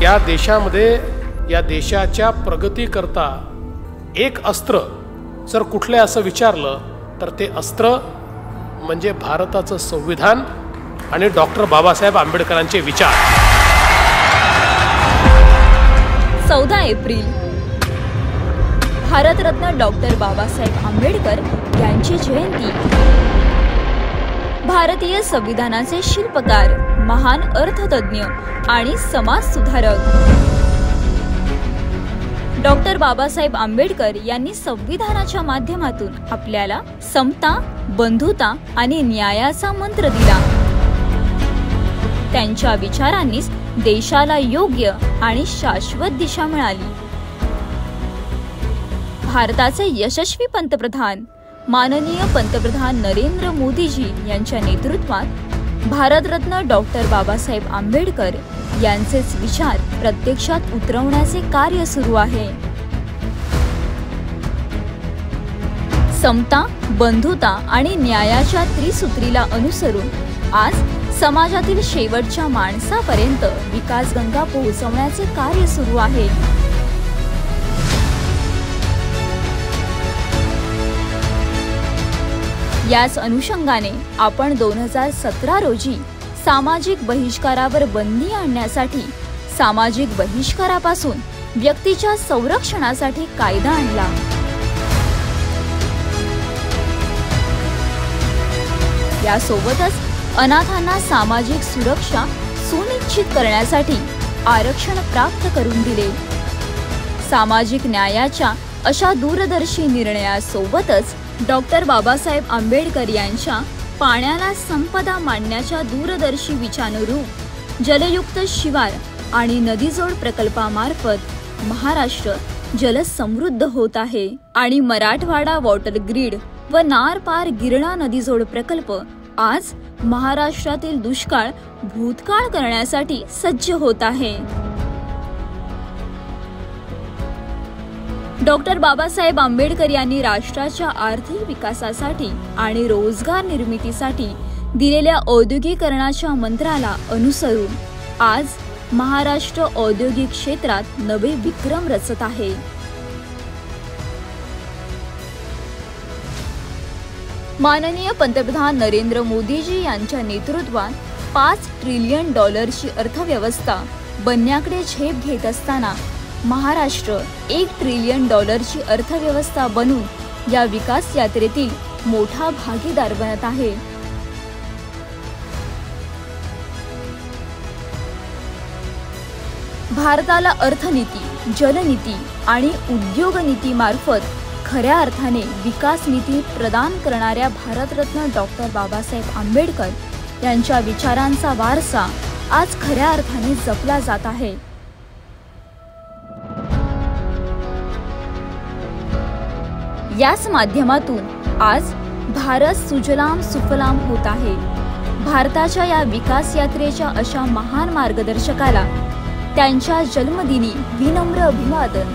या देशामध्ये या देशाच्या प्रगतीकरता एक अस्त्र जर कुठले असं विचारलं तर ते अस्त्र म्हणजे भारताचं संविधान आणि डॉक्टर बाबासाहेब आंबेडकरांचे विचार। 14 एप्रिल भारतरत्न डॉक्टर बाबासाहेब आंबेडकर यांची जयंती। भारतीय संविधानाचे शिल्पकार, महान अर्थतज्ञ आणि समाज सुधारक डॉक्टर बाबासाहेब आंबेडकर यांनी संविधानाच्या माध्यमातून आपल्याला समता, बंधुता आणि न्यायाचा मंत्र दिला। त्यांच्या विचारांनीच देशाला योग्य आणि शाश्वत दिशा मिळाली। भारताचे यशस्वी पंतप्रधान माननीय पंतप्रधान नरेंद्र मोदीजी यांच्या नेतृत्वात भारतरत्न डॉक्टर बाबासाहेब आंबेडकर यांचेच विचार प्रत्यक्षात उतरवण्याचे कार्य सुरू आहे। समता, बंधुता आणि न्यायाच्या त्रिसूत्रीला अनुसरून आज समाजातील शेवटच्या माणसापर्यंत विकासगंगा पोहोचवण्याचे कार्य सुरू आहे। याच अनुषंगाने आपण 2017 रोजी सामाजिक बहिष्कारावर बंदी आणण्यासाठी सामाजिक बहिष्कारापासून व्यक्तीच्या संरक्षणासाठी कायदा आणला। यासोबतच अनाथांना सामाजिक सुरक्षा सुनिश्चित करण्यासाठी आरक्षण प्राप्त करून दिले। सामाजिक न्यायाच्या अशा दूरदर्शी निर्णयासोबतच डॉक्टर बाबासाहेब आंबेडकर यांच्या पाण्याला संपदा मानण्याच्या दूरदर्शी विचारानुरूप जलयुक्त शिवार आणि नदीजोड प्रकल्पामार्फत महाराष्ट्र जलसमृद्ध होत आहे आणि मराठवाडा वॉटर ग्रीड व नार पार गिरणा नदीजोड प्रकल्प आज महाराष्ट्रातील दुष्काळ भूतकाळ करण्यासाठी सज्ज होत आहे। डॉक्टर बाबासाहेब आंबेडकर यांनी राष्ट्राच्या आर्थिक विकासासाठी आणि रोजगार निर्मितीसाठी दिलेल्या औद्योगिकरणाच्या मंत्राला अनुसरून आज महाराष्ट्र औद्योगिक क्षेत्रात नवे विक्रम रचत आहे। माननीय पंतप्रधान नरेंद्र मोदीजी यांच्या नेतृत्वात $5 ट्रिलियन अर्थव्यवस्था बनण्याकडे झेप घेत असताना महाराष्ट्र $1 ट्रिलियन अर्थव्यवस्था बनून या विकास यात्रेतील मोठा भागीदार बनत आहे। भारताला अर्थनीती, जलनीती आणि उद्योग नीती मार्फत खऱ्या अर्थाने विकास नीती प्रदान करणाऱ्या भारतरत्न डॉक्टर बाबासाहेब आंबेडकर यांच्या विचारांचा वारसा आज खऱ्या अर्थाने जपला जात आहे। याच माध्यमातून आज भारत सुजलाम सुफलाम होत आहे। भारताच्या या विकास यात्रेच्या अशा महान मार्गदर्शकाला त्यांच्या जन्मदिनी विनम्र अभिवादन।